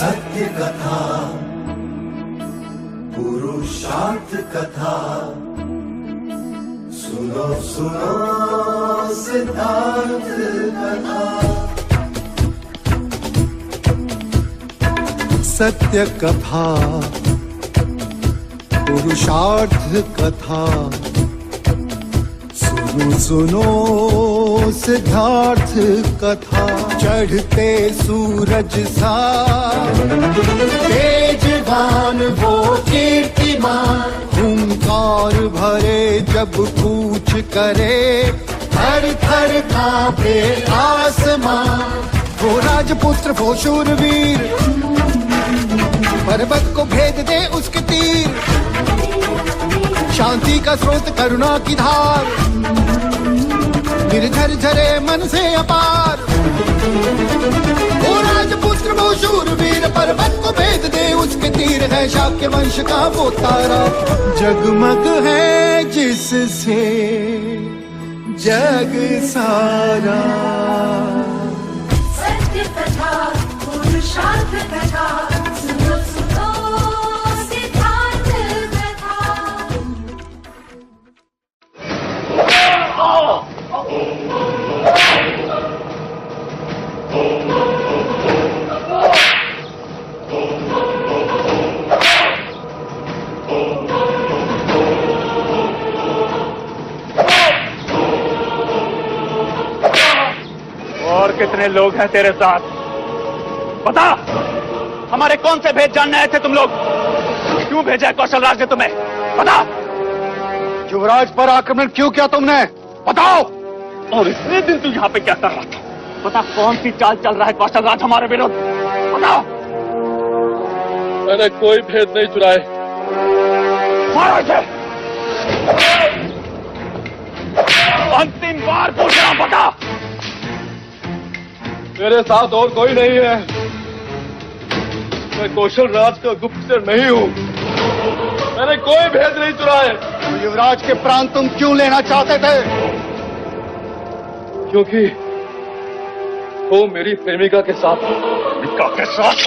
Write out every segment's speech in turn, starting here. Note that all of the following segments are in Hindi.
सत्य कथा पुरुषार्थ कथा सुनो सुनो सिद्धांत कथा। सत्य कथा पुरुषार्थ कथा सुनो सुनो सिद्धार्थ कथा। चढ़ते सूरज सा तेजवान वो कीर्तिमान, हुंकार भरे जब कूच करे थर थर कांपे आसमान। वो राजपुत्र वो शूरवीर, पर्वत को भेद दे उसके तीर, शांति का स्रोत करुणा की धार, निर्झर झरे मन से अपार। वो राजपुत्र वो शूरवीर, पर्वत को भेद दे उसके तीर, है शाक्य वंश का वो तारा, जगमग है जिससे जग सारा। सत्य कथा पुरुषार्थ कथा सुनो सुनो सिद्धार्थ कथा। और कितने लोग हैं तेरे साथ? बता, हमारे कौन से भेद जानने आए थे तुम लोग? क्यों भेजा है कौशल राज ने तुम्हें? बता। युवराज पर आक्रमण क्यों किया तुमने? बताओ। और इतने दिन तू यहाँ पे क्या कर रहा था? बता, कौन सी चाल चल रहा है कौशल राज हमारे विरुद्ध? बताओ। मैंने कोई भेद नहीं चुराए। मारो इसे। अंतिम बार पूछ रहा हूं, बता। मेरे साथ और कोई नहीं है। मैं कौशल राज का गुप्तचर नहीं हूँ। मैंने कोई भेद नहीं चुराए। तो युवराज के प्राण तुम क्यों लेना चाहते थे? क्योंकि वो मेरी प्रेमिका के साथ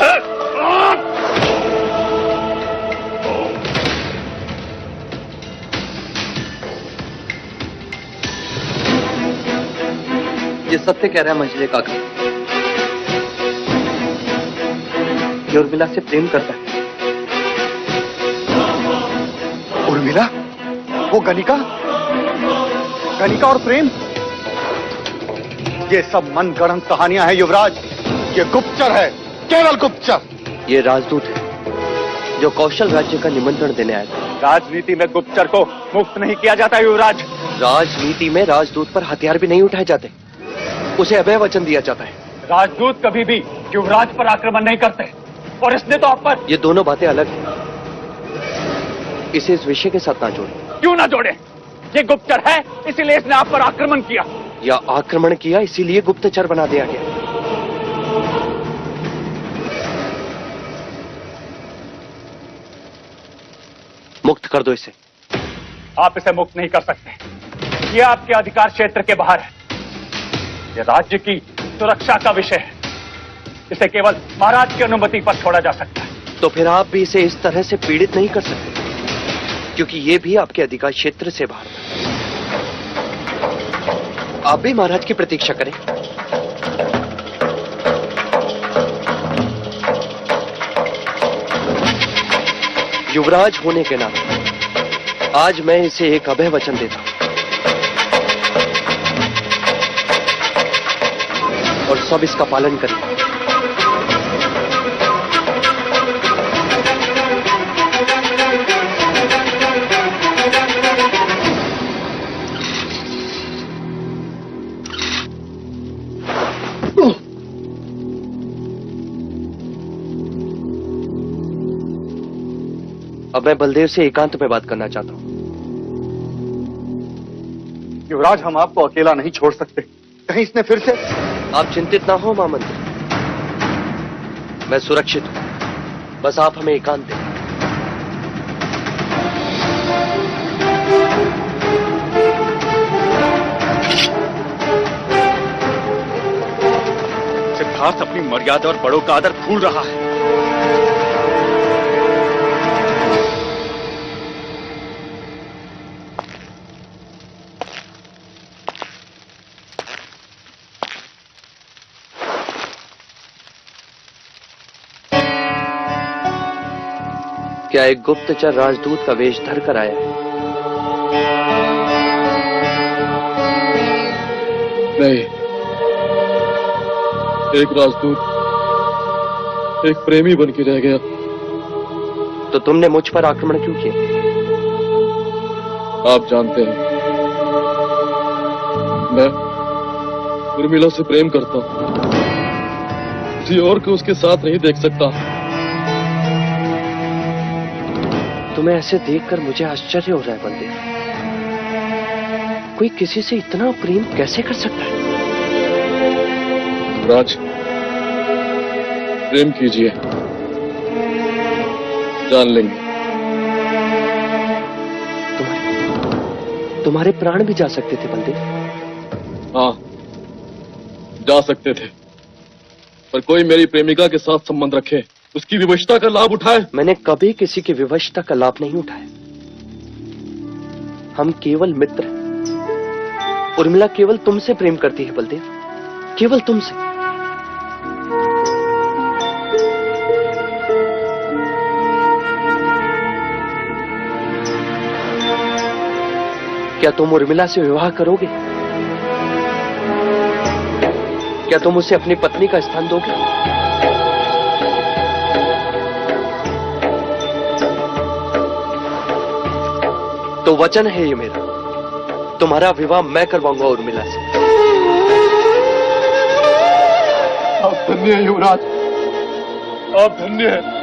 है। ये सत्य कह रहा है मंझले काका, ये उर्मिला से प्रेम करता है। उर्मिला? वो गणिका? गणिका और प्रेम? ये सब मनगढ़ंत कहानियां हैं युवराज। ये गुप्तचर है, केवल गुप्तचर। ये राजदूत है जो कौशल राज्य का निमंत्रण देने आया था। राजनीति में गुप्तचर को मुक्त नहीं किया जाता युवराज। राजनीति में राजदूत पर हथियार भी नहीं उठाए जाते, उसे अभय वचन दिया जाता है। राजदूत कभी भी युवराज पर आक्रमण नहीं करते, और इसने तो आप पर। ये दोनों बातें अलग हैं, इसे इस विषय के साथ ना जोड़े। क्यों ना जोड़े? ये गुप्तचर है, इसीलिए इसने आप पर आक्रमण किया। या आक्रमण किया इसीलिए गुप्तचर बना दिया गया। मुक्त कर दो इसे। आप इसे मुक्त नहीं कर सकते, ये आपके अधिकार क्षेत्र के बाहर है। ये राज्य की सुरक्षा का विषय है, इसे केवल महाराज की अनुमति पर छोड़ा जा सकता है। तो फिर आप भी इसे इस तरह से पीड़ित नहीं कर सकते, क्योंकि ये भी आपके अधिकार क्षेत्र से बाहर था। आप भी महाराज की प्रतीक्षा करें। युवराज होने के नाते आज मैं इसे एक अभय वचन देता हूं, और सब इसका पालन करें। अब मैं बलदेव से एकांत में बात करना चाहता हूं। युवराज, हम आपको अकेला नहीं छोड़ सकते। कहीं इसने फिर से... आप चिंतित ना हो महामंत्री, मैं सुरक्षित हूं, बस आप हमें एकांत दें। सिद्धार्थ अपनी मर्यादा और बड़ों का आदर भूल रहा है। क्या एक गुप्तचर राजदूत का वेश धर कर आया है? नहीं, एक राजदूत एक प्रेमी बन के रह गया। तो तुमने मुझ पर आक्रमण क्यों किया? आप जानते हैं, मैं उर्मिला से प्रेम करता हूं, किसी और को उसके साथ नहीं देख सकता। तुम्हें ऐसे देखकर मुझे आश्चर्य हो रहा है बलदेव। कोई किसी से इतना प्रेम कैसे कर सकता है? राज, प्रेम कीजिए, जान लेंगे। तुम्हारे प्राण भी जा सकते थे बलदेव। हाँ, जा सकते थे, पर कोई मेरी प्रेमिका के साथ संबंध रखे, उसकी विवशता का लाभ उठाए। मैंने कभी किसी की विवशता का लाभ नहीं उठाया। हम केवल मित्र हैं। उर्मिला केवल तुमसे प्रेम करती है बलदेव, केवल तुमसे। क्या तुम उर्मिला से विवाह करोगे? क्या तुम उसे अपनी पत्नी का स्थान दोगे? तो वचन है ये मेरा, तुम्हारा विवाह मैं करवाऊंगा उर्मिला से। आप धन्य हैं युवराज, आप धन्य हैं।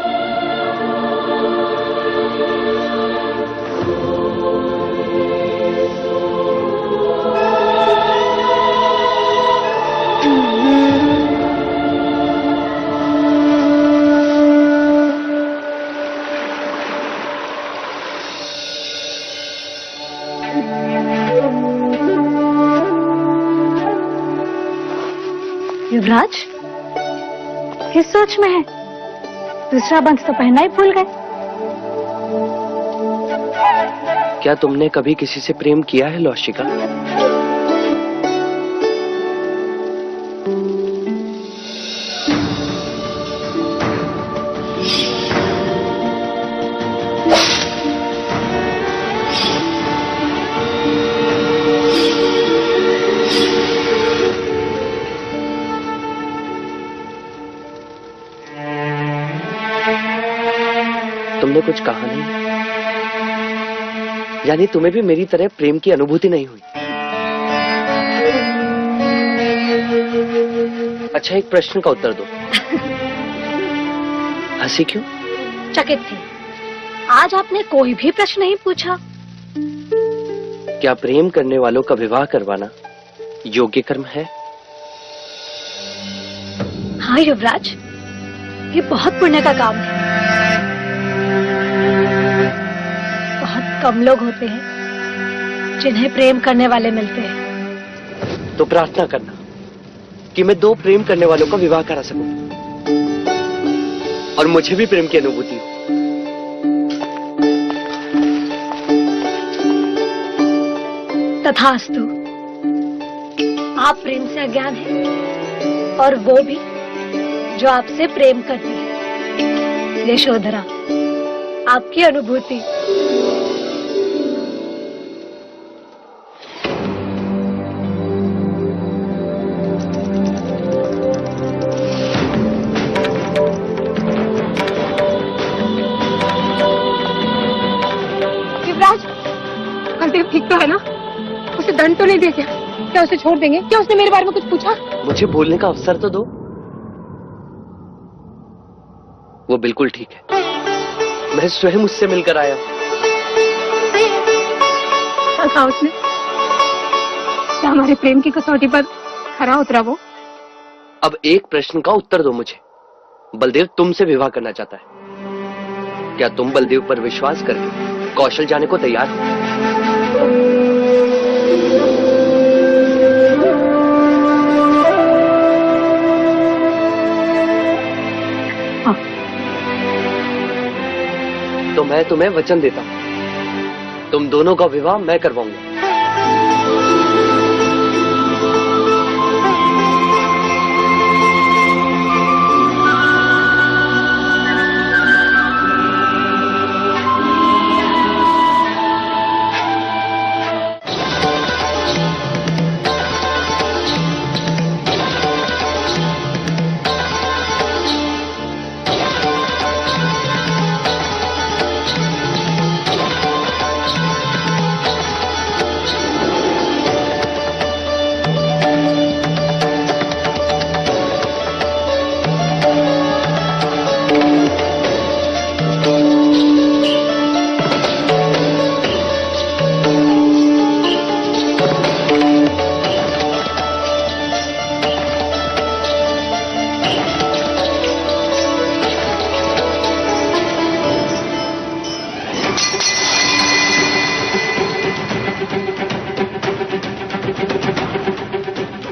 युवराज, किस सोच में है? दूसरा बंध तो पहनना ही भूल गए। क्या तुमने कभी किसी से प्रेम किया है लौशिका? तुमने कुछ कहा नहीं, यानी तुम्हें भी मेरी तरह प्रेम की अनुभूति नहीं हुई। अच्छा, एक प्रश्न का उत्तर दो। हंसी क्यों? चकित थी। आज आपने कोई भी प्रश्न नहीं पूछा। क्या प्रेम करने वालों का विवाह करवाना योग्य कर्म है? हाँ युवराज, ये बहुत पुण्य का काम है। बहुत कम लोग होते हैं जिन्हें प्रेम करने वाले मिलते हैं। तो प्रार्थना करना कि मैं दो प्रेम करने वालों का विवाह करा सकूं और मुझे भी प्रेम की अनुभूति हो। तथास्तु। आप प्रेम से अज्ञान हैं और वो भी जो आपसे प्रेम करती है। यशोधरा, आपकी अनुभूति। युवराज, बलदेव ठीक तो है ना? उसे दंड तो नहीं दे दिया? क्या उसे छोड़ देंगे? क्या उसने मेरे बारे में कुछ पूछा? मुझे बोलने का अवसर तो दो। वो बिल्कुल ठीक है। मैं स्वयं उससे मिलकर आया। क्या कहा उसने? क्या हमारे प्रेम की कसौटी पर खरा उतरा वो? अब एक प्रश्न का उत्तर दो मुझे। बलदेव तुमसे विवाह करना चाहता है। क्या तुम बलदेव पर विश्वास करके कौशल जाने को तैयार हो? हाँ। तो मैं तुम्हें वचन देता हूं, तुम दोनों का विवाह मैं करवाऊंगा।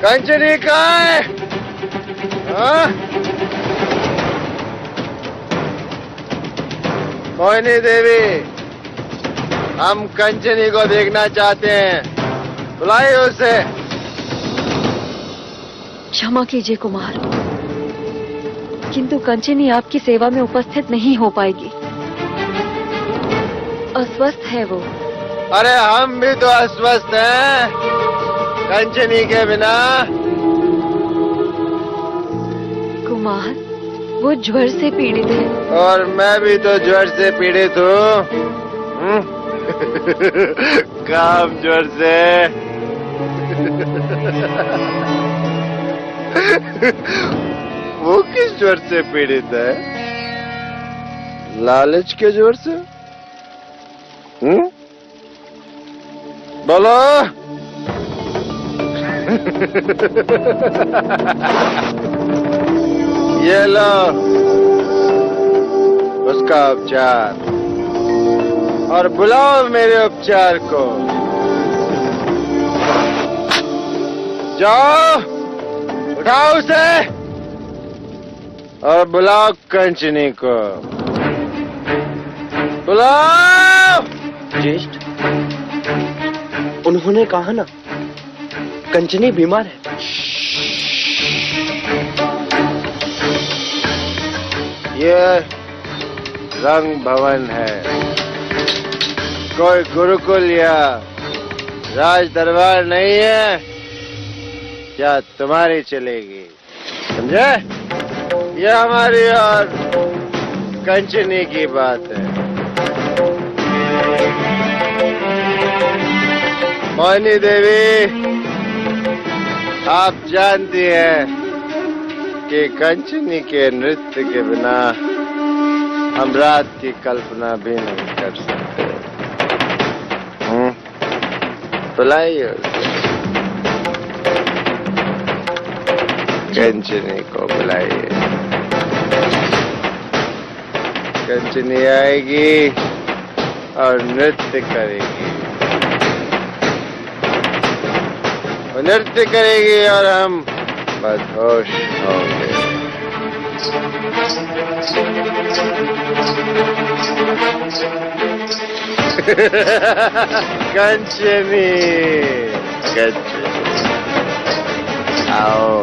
कंचनी कहाँ है? हाँ? मोहिनी देवी, हम कंचनी को देखना चाहते हैं, बुलाइए उसे। क्षमा कीजिए कुमार, किंतु कंचनी आपकी सेवा में उपस्थित नहीं हो पाएगी। अस्वस्थ है वो। अरे हम भी तो अस्वस्थ हैं, कंचनी के बिना। कुमार, वो ज्वर से पीड़ित है। और मैं भी तो ज्वर से पीड़ित हूँ। काम ज्वर से। वो किस ज्वर से पीड़ित है? लालच के ज्वर से? बोलो। ये लो उसका उपचार, और बुलाओ मेरे उपचार को। जाओ, उठाओ उसे और बुलाओ कंचनी को। बुलाओ। ज्येष्ठ, उन्होंने कहा ना कंचनी बीमार है। ये रंग भवन है, कोई गुरुकुल या राज दरबार नहीं है। क्या तुम्हारी चलेगी? समझे? ये हमारी और कंचनी की बात है। मोहिनी देवी, आप जानती हैं कि कंचनी के नृत्य के बिना हम रात की कल्पना भी नहीं कर सकते। बुलाइए उसे, कंचनी को बुलाइए। कंचनी आएगी और नृत्य करेगी। वो नृत्य करेगी और हम बदहोश होंगे। कंचनी, कंचनी, आओ।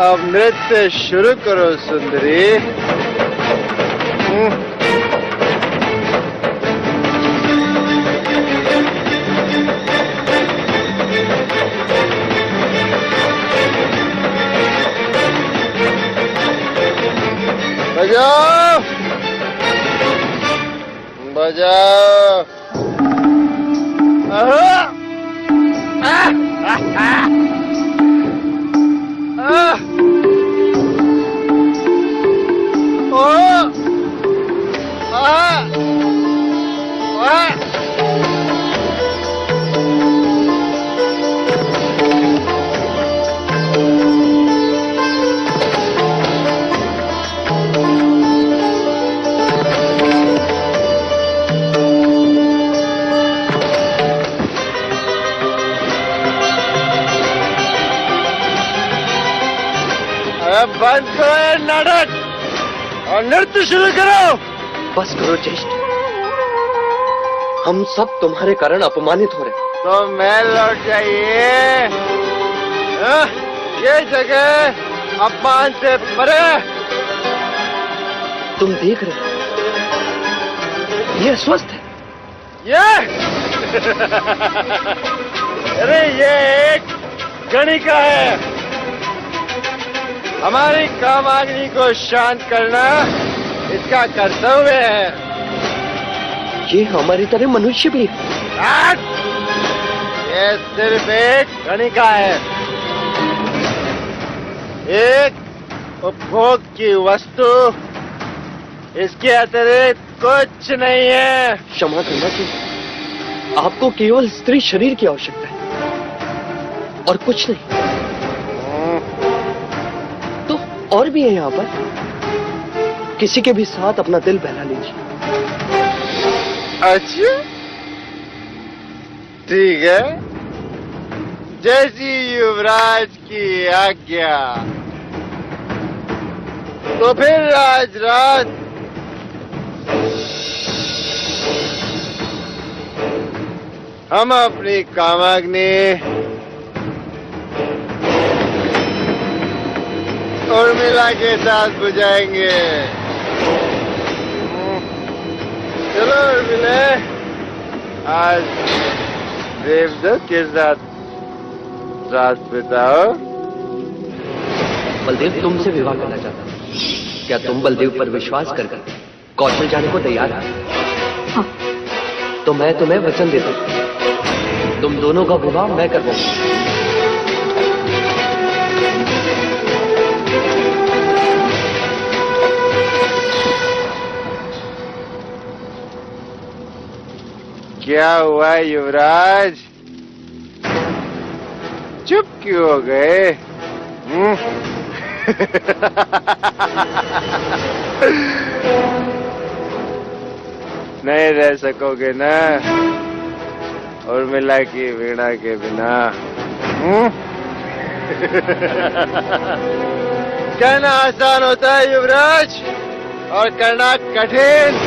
अब नृत्य शुरू करो सुंदरी। बजाओ, बजाओ। बंद करो ये नाटक और नृत्य शुरू करो। बस करो ज्येष्ठ, हम सब तुम्हारे कारण अपमानित हो रहे। तो मैं लौट जाइए। ये जगह अपमान से परे। तुम देख रहे हो, ये स्वस्थ है। ये अरे ये एक गणिका है। हमारी कामाग्नि को शांत करना इसका कर्तव्य है। ये हमारी तरह मनुष्य भी है। ये सिर्फ एक गणिका है, एक उपभोग की वस्तु। इसके अतिरिक्त कुछ नहीं है। क्षमा करना चाहिए, आपको केवल स्त्री शरीर की आवश्यकता है और कुछ नहीं। और भी है यहाँ पर, किसी के भी साथ अपना दिल बहला लीजिए। अच्छा, ठीक है, जैसी युवराज की आज्ञा। तो फिर आज रात हम अपनी कामाग्नि उर्मिला के साथ बुझाएंगे। चलो उर्मिला, आज देवदत्त के साथ रात बिताओ। बलदेव तुमसे विवाह करना चाहता हूँ। क्या तुम बलदेव पर विश्वास करके कौशल जाने को तैयार है? हाँ। तो मैं तुम्हें वचन देता हूँ, तुम दोनों का विवाह मैं करवाऊंगा। क्या हुआ युवराज, चुप क्यों हो गए? नहीं रह सकोगे ना उर्मिला की वीणा के बिना? कहना आसान होता है युवराज, और करना कठिन।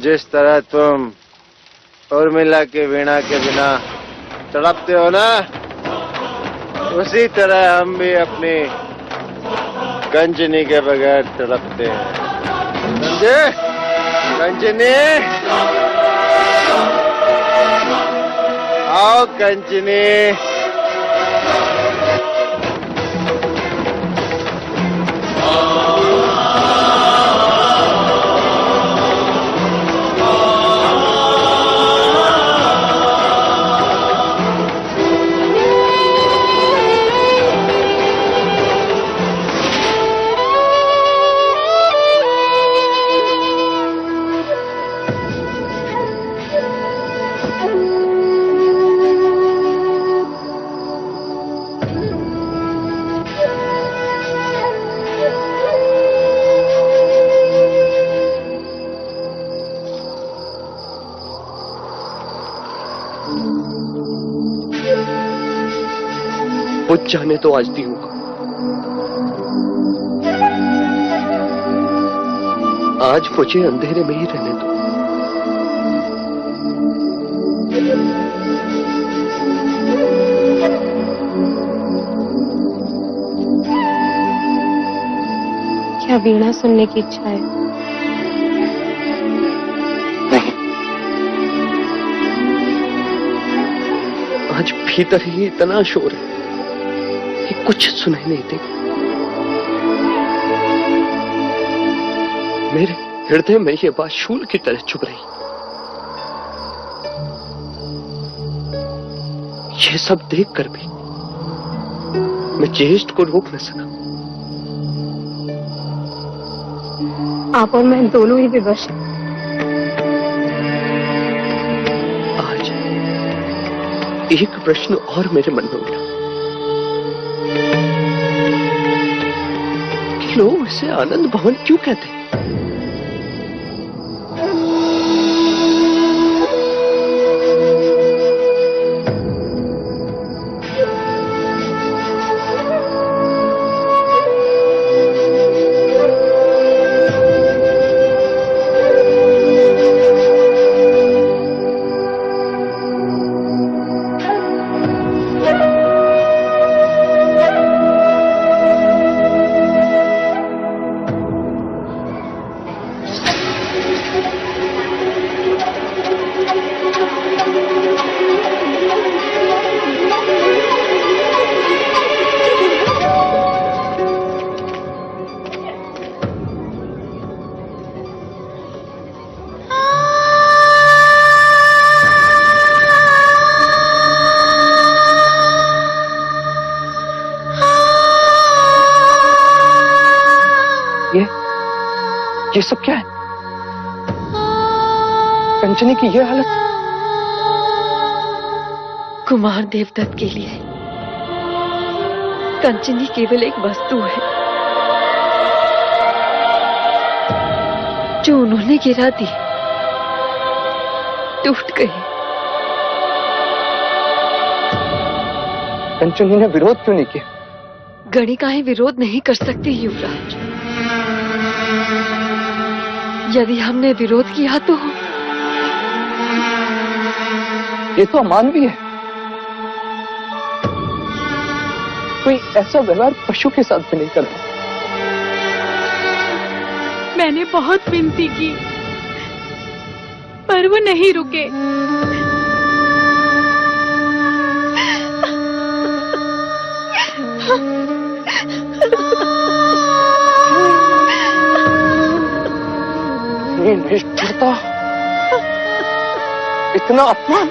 जिस तरह तुम उर्मिला के वीणा के बिना तड़पते हो ना, उसी तरह हम भी अपनी कंचनी के बगैर तड़पते हैं। समझे? कंचनी, आओ कंचनी। बुझ जाने तो आज दी होगा। आज मुझे अंधेरे में ही रहने दो। क्या वीणा सुनने की इच्छा है? नहीं, आज भीतर ही इतना शोर है कि कुछ सुनाई नहीं देगा। मेरे हृदय में ये बात शूल की तरह चुभ रही। ये सब देखकर भी मैं चेष्ट को रोक न सका। आप और मैं दोनों ही विवश हैं। आज एक प्रश्न और मेरे मन में उठा कि लोग इसे आनंद भवन क्यों कहते हैं? ये सब क्या है? कंचनी की ये हालत? कुमार देवदत्त के लिए कंचनी केवल एक वस्तु है जो उन्होंने गिरा दी। टूट गई। कंचनी ने विरोध क्यों नहीं किया? गणिकाएं विरोध नहीं कर सकती युवराज। यदि हमने विरोध किया तो ये तो अमानवीय है। कोई ऐसा व्यवहार पशु के साथ भी नहीं करता। मैंने बहुत विनती की पर वो नहीं रुके। ये निष्ठुरता, इतना अपमान।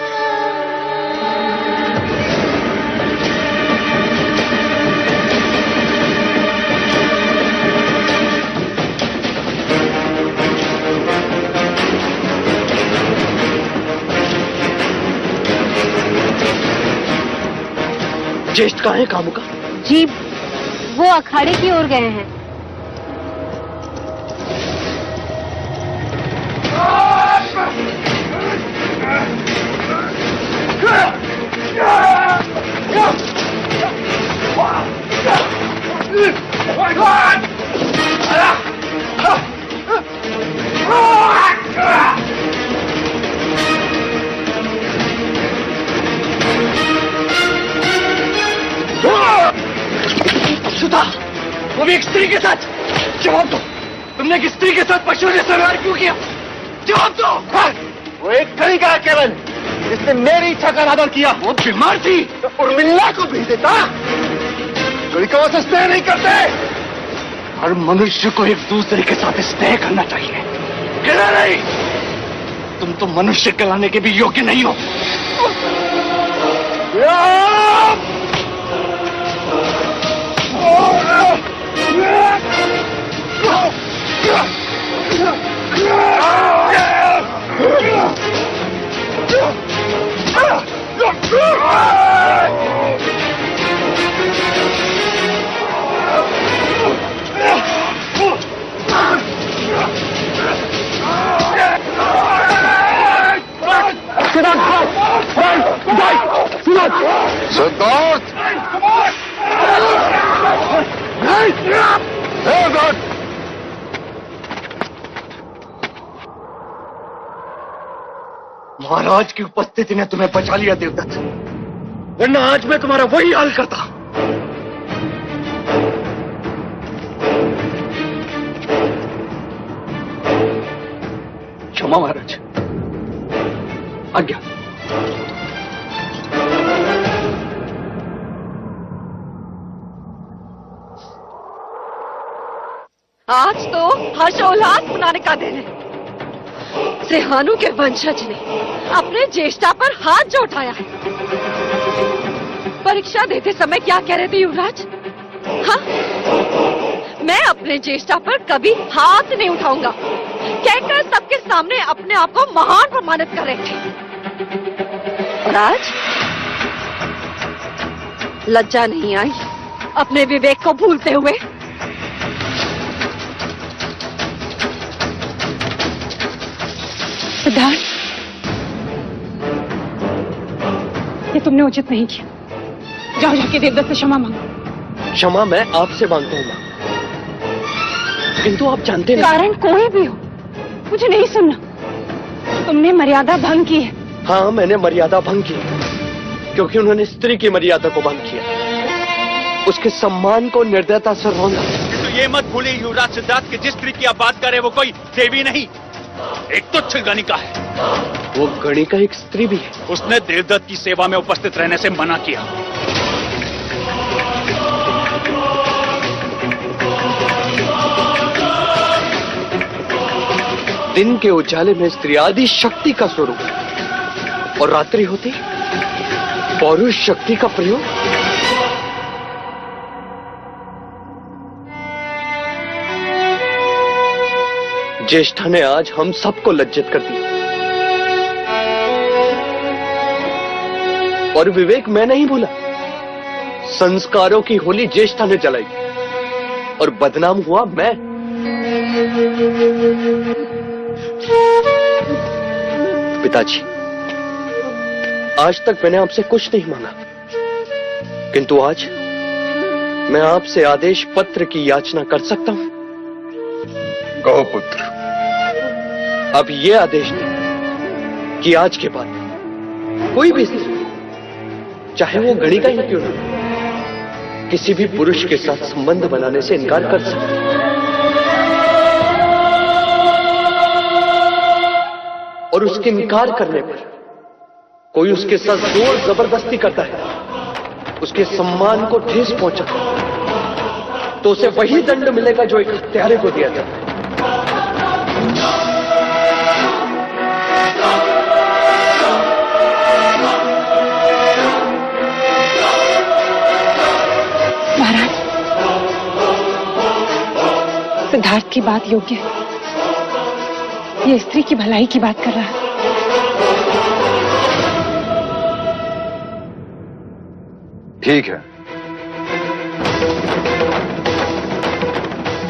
ज्येष्ठ कहाँ है कामुका? जी वो अखाड़े की ओर गए हैं। सुधा, वो भी एक स्त्री के साथ। जवाब दो, तुमने एक स्त्री के साथ पशुओं से व्यवहार क्यों किया? जवाब दो। वो एक गणिका है केवल, जिसने मेरी इच्छा का अनादर किया। वो बीमार थी तो उर्मिला को भेज देता। गणिकाओं से स्नेह नहीं करते। हर मनुष्य को एक दूसरे के साथ स्नेह करना चाहिए, गिरा नहीं। तुम तो मनुष्य कहलाने के भी योग्य नहीं हो। महाराज की उपस्थिति ने तुम्हें बचा लिया देवदत्त, वरना आज मैं तुम्हारा वही हाल करता। क्षमा महाराज, आज्ञा। आज तो हर्षोल्लास मनाने का दिन है। सेहानु के वंशज ने अपने ज्येष्ठा पर हाथ जो उठाया है। परीक्षा देते समय क्या कह रहे थे युवराज? हाँ, मैं अपने ज्येष्ठा पर कभी हाथ नहीं उठाऊंगा कहकर सबके सामने अपने आप को महान प्रमाणित कर रहे थे। और आज लज्जा नहीं आई अपने विवेक को भूलते हुए? सिद्धार्थ, ये तुमने उचित नहीं किया। जाओ जाके देवदत्त से क्षमा मांगो। क्षमा मैं आपसे मांगता हूँ मां, किंतु आप जानते नहीं। कारण कोई भी हो, मुझे नहीं सुनना। तुमने मर्यादा भंग की है। हाँ, मैंने मर्यादा भंग की, क्योंकि उन्होंने स्त्री की मर्यादा को भंग किया, उसके सम्मान को निर्दयता से रौंदा। तो ये मत भूलिए युवराज सिद्धार्थ कि जिस स्त्री की आप बात कर रहे हैं वो कोई देवी नहीं, एक तुच्छ गणिका है। वो गणिका एक स्त्री भी है। उसने देवदत्त की सेवा में उपस्थित रहने से मना किया। दिन के उजाले में स्त्री आदि शक्ति का स्वरूप, और रात्रि होती पौरुष शक्ति का प्रयोग। ज्येष्ठा ने आज हम सबको लज्जित कर दिया, और विवेक मैं नहीं भूला। संस्कारों की होली ज्येष्ठा ने जलाई, और बदनाम हुआ मैं। पिताजी, आज तक मैंने आपसे कुछ नहीं मांगा, किंतु आज मैं आपसे आदेश पत्र की याचना कर सकता हूं। कहो पुत्र। अब ये आदेश दें कि आज के बाद कोई भी स्त्री, चाहे वो गणिका ही क्यों न, किसी भी पुरुष के साथ संबंध बनाने से इनकार कर सकती है। और उसके इनकार करने पर कोई उसके साथ जोर जबरदस्ती करता है, उसके सम्मान को ठेस पहुंचाता है, तो उसे वही दंड मिलेगा जो एक हत्यारे को दिया जाता है। महाराज, सिद्धार्थ की बात योग्य है। ये स्त्री की भलाई की बात कर रहा है। ठीक है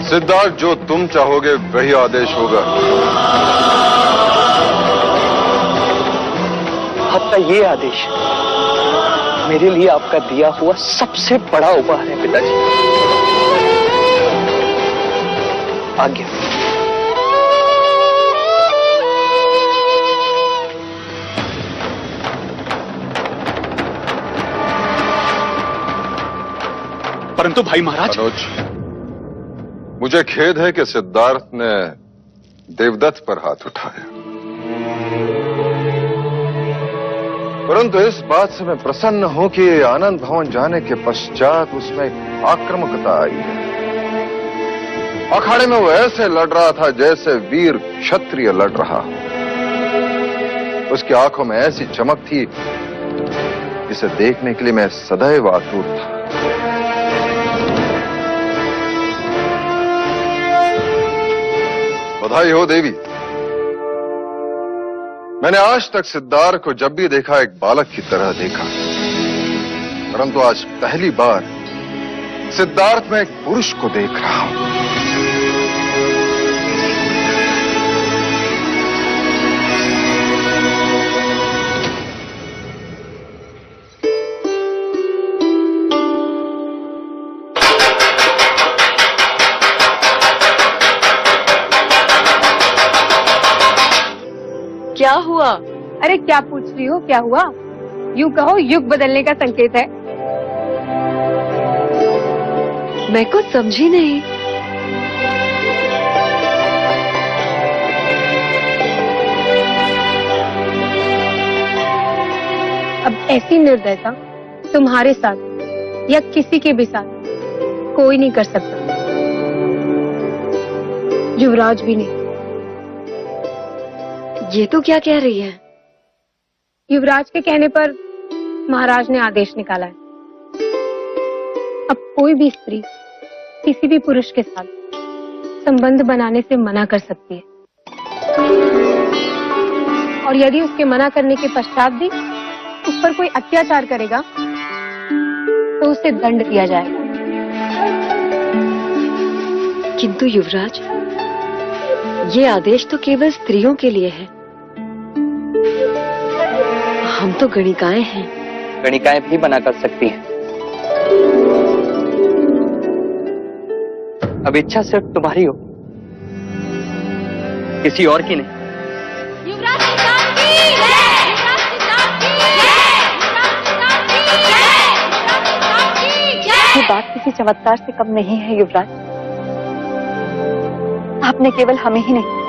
सिद्धार्थ, जो तुम चाहोगे वही आदेश होगा। आपका ये आदेश मेरे लिए आपका दिया हुआ सबसे बड़ा उपहार है पिताजी। आज्ञा। परंतु भाई महाराज। अनुज, मुझे खेद है कि सिद्धार्थ ने देवदत्त पर हाथ उठाया, परंतु इस बात से मैं प्रसन्न हूं कि आनंद भवन जाने के पश्चात उसमें आक्रामकता आई है। अखाड़े में वो ऐसे लड़ रहा था जैसे वीर क्षत्रिय लड़ रहा। उसकी आंखों में ऐसी चमक थी जिसे देखने के लिए मैं सदैव आतुर था। बधाई हो देवी। मैंने आज तक सिद्धार्थ को जब भी देखा एक बालक की तरह देखा, परंतु आज पहली बार सिद्धार्थ में एक पुरुष को देख रहा हूं। क्या हुआ? अरे क्या पूछ रही हो, क्या हुआ? यूं कहो युग बदलने का संकेत है। मैं कुछ समझी नहीं। अब ऐसी निर्दयता तुम्हारे साथ या किसी के भी साथ कोई नहीं कर सकता, युवराज भी नहीं। ये तो क्या कह रही है? युवराज के कहने पर महाराज ने आदेश निकाला है। अब कोई भी स्त्री किसी भी पुरुष के साथ संबंध बनाने से मना कर सकती है, और यदि उसके मना करने के पश्चात भी उस पर कोई अत्याचार करेगा तो उसे दंड दिया जाएगा। किंतु युवराज, ये आदेश तो केवल स्त्रियों के लिए है। हम तो गणिकाएं हैं। गणिकाएं भी मना कर सकती हैं। अब इच्छा सिर्फ तुम्हारी हो, किसी और की नहीं। युवराज सिद्धार्थ की जय! युवराज सिद्धार्थ की जय! युवराज सिद्धार्थ की जय! युवराज सिद्धार्थ की जय! ये बात किसी चमत्कार से कम नहीं है युवराज। आपने केवल हमें ही नहीं,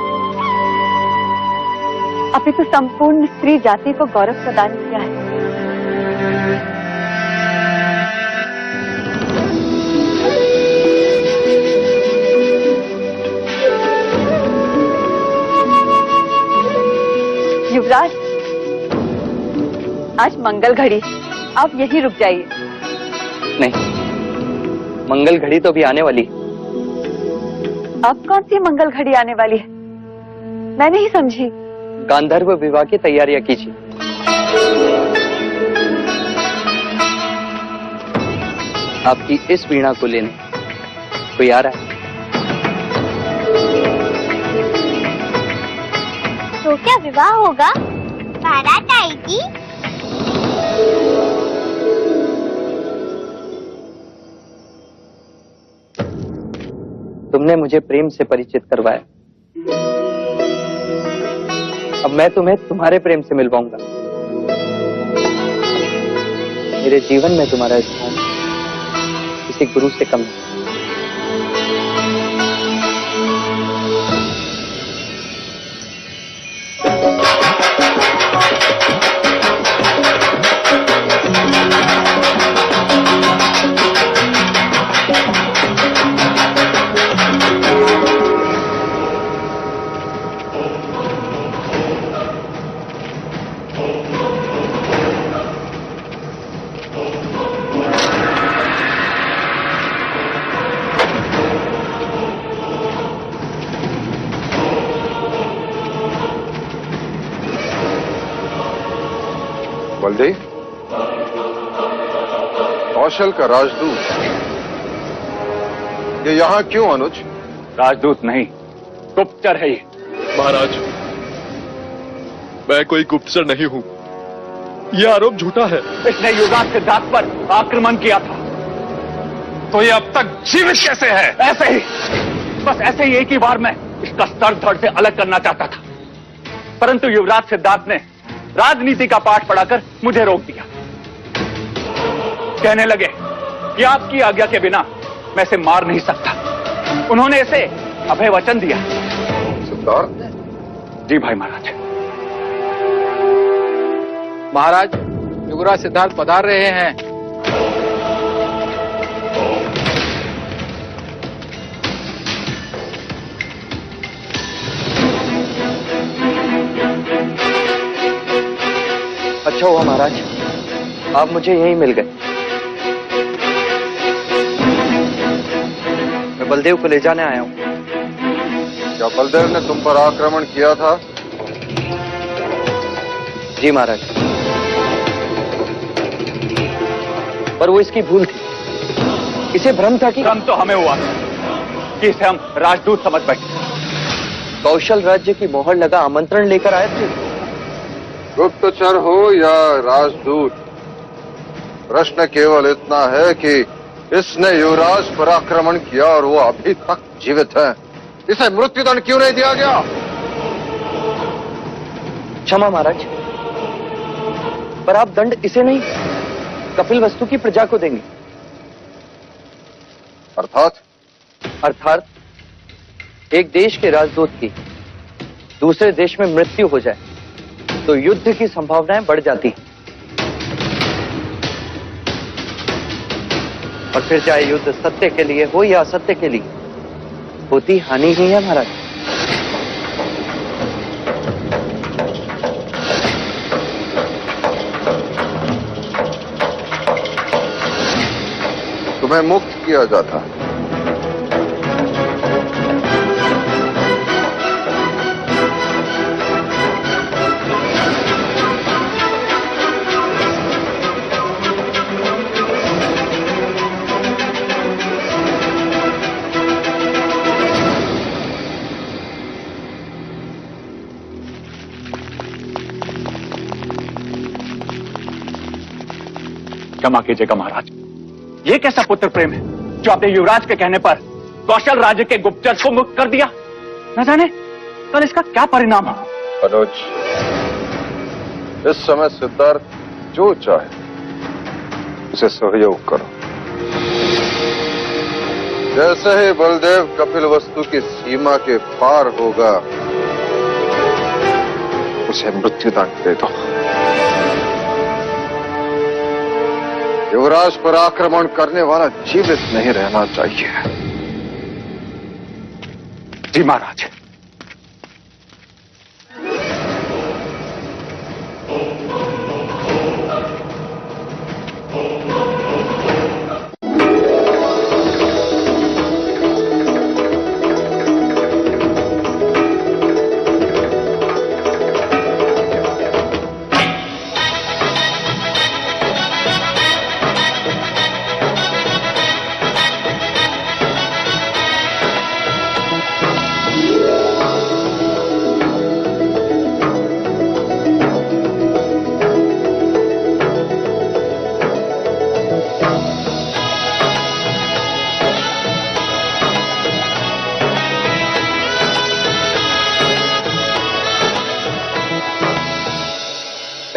अपितु संपूर्ण स्त्री जाति को गौरव प्रदान किया है। युवराज, आज मंगल घड़ी, आप यहीं रुक जाइए। नहीं, मंगल घड़ी तो भी आने वाली। अब कौन सी मंगल घड़ी आने वाली है? मैं नहीं समझी। गांधर्व विवाह की तैयारियां कीजिए। आपकी इस वीणा को लेने कोई आ रहा है? तो क्या विवाह होगा? बारात आएगी? तुमने मुझे प्रेम से परिचित करवाया, अब मैं तुम्हें तुम्हारे प्रेम से मिलवाऊंगा। मेरे जीवन में तुम्हारा स्थान किसी गुरु से कम नहीं। बलदेव, कौशल का राजदूत, ये यहाँ क्यों अनुज? राजदूत नहीं, गुप्तचर है ये। महाराज, मैं कोई गुप्तचर नहीं हूं, यह आरोप झूठा है। इसने युवराज सिद्धार्थ पर आक्रमण किया था। तो ये अब तक जीवित कैसे है? ऐसे ही, बस ऐसे ही एक ही बार में इसका सर धड़ से अलग करना चाहता था, परंतु युवराज सिद्धार्थ ने राजनीति का पाठ पढ़ाकर मुझे रोक दिया। कहने लगे कि आपकी आज्ञा के बिना मैं इसे मार नहीं सकता। उन्होंने इसे अभय वचन दिया। सिद्धार्थ? जी भाई महाराज। महाराज, युवराज सिद्धार्थ पधार रहे हैं। अच्छा हुआ महाराज, आप मुझे यहीं मिल गए। मैं बलदेव को ले जाने आया हूं। क्या बलदेव ने तुम पर आक्रमण किया था? जी महाराज, पर वो इसकी भूल थी। इसे भ्रम था कि भ्रम तो हमें हुआ कि इसे हम राजदूत समझ बैठे। कौशल राज्य की मोहर लगा आमंत्रण लेकर आए थे। गुप्तचर हो या राजदूत, प्रश्न केवल इतना है कि इसने युवराज पर आक्रमण किया और वो अभी तक जीवित है। इसे मृत्युदंड क्यों नहीं दिया गया? क्षमा महाराज, पर आप दंड इसे नहीं, कपिलवस्तु की प्रजा को देंगे। अर्थात एक देश के राजदूत की दूसरे देश में मृत्यु हो जाए तो युद्ध की संभावनाएं बढ़ जाती हैं, और फिर चाहे युद्ध सत्य के लिए हो या असत्य के लिए, होती हानि ही है महाराज। तुम्हें मुक्त किया जाता है। क्षमा कीजिएगा महाराज, ये कैसा पुत्र प्रेम है जो आपने युवराज के कहने पर कौशल राज्य के गुप्तचर को मुक्त कर दिया? न जाने कल इसका क्या परिणाम हो। अनुज, इस समय सिद्धार्थ जो चाहे उसे सहयोग करो। जैसे ही बलदेव कपिलवस्तु की सीमा के पार होगा, उसे मृत्युदंड दे दो। युवराज पर आक्रमण करने वाला जीवित नहीं रहना चाहिए। जी महाराज।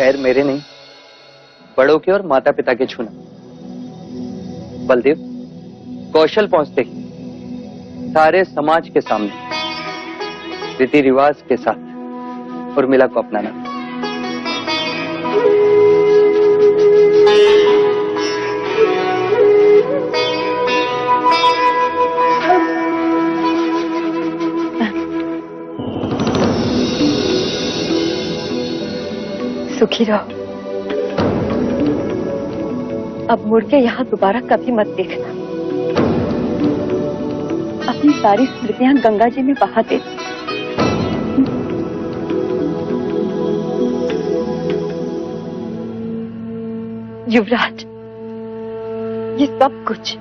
पैर मेरे नहीं, बड़ों के और माता पिता के छूना। बलदेव, कौशल पहुंचते ही सारे समाज के सामने रीति रिवाज के साथ उर्मिला को अपनाना। सुखी रहो। अब मुड़ के यहाँ दोबारा कभी मत देखना। अपनी सारी स्मृतियां गंगा जी में बहा दे। युवराज, ये सब कुछ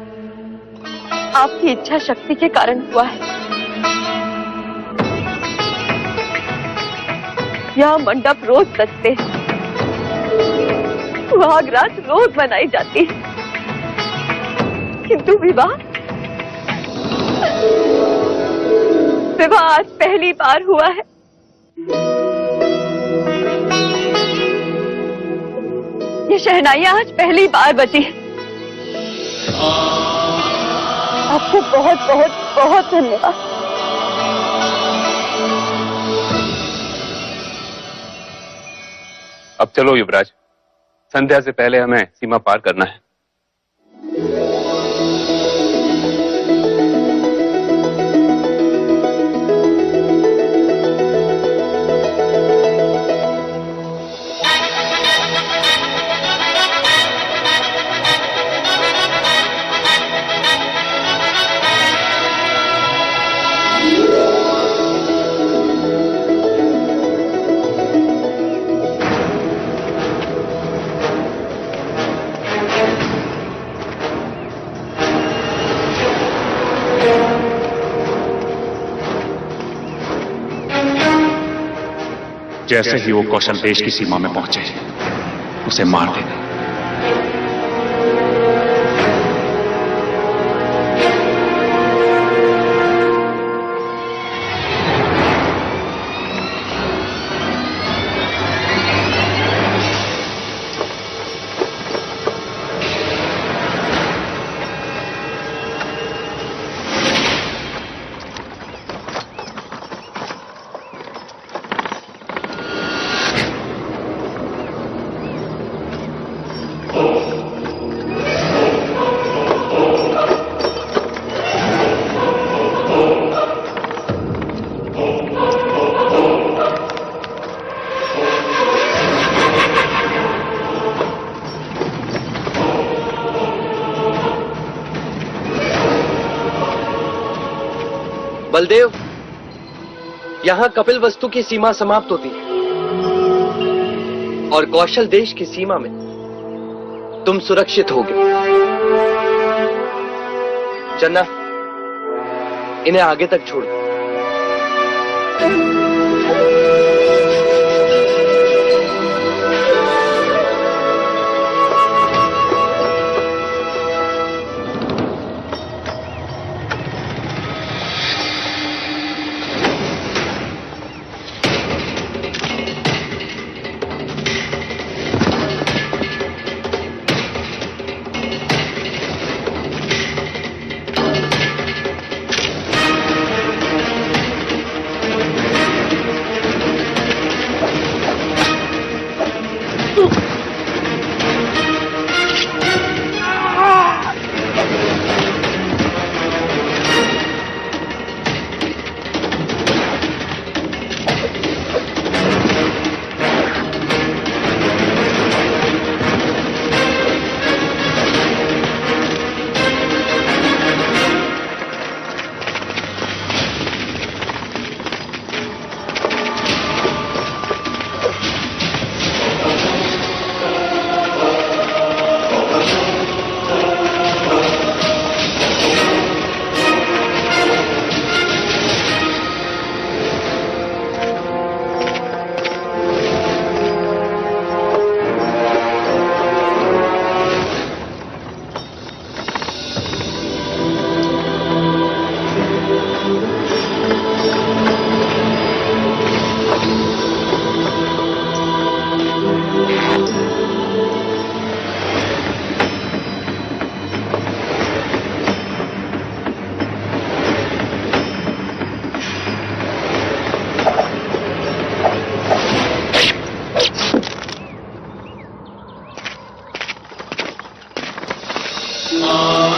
आपकी इच्छा शक्ति के कारण हुआ है। यहाँ मंडप रोज सजते हैं, सुहाग रात रोज मनाई जाती है, किंतु विवाह आज पहली बार हुआ है। ये शहनाइयां आज पहली बार बजी है। आपको बहुत बहुत बहुत धन्यवाद। अब चलो युवराज, संध्या से पहले हमें सीमा पार करना है। जैसे ही वो कौशल देश की सीमा में पहुंचे, उसे मार देना। बलदेव, यहां कपिल वस्तु की सीमा समाप्त होती है और कौशल देश की सीमा में तुम सुरक्षित होगे। चन्ना, इन्हें आगे तक छोड़ दो। आ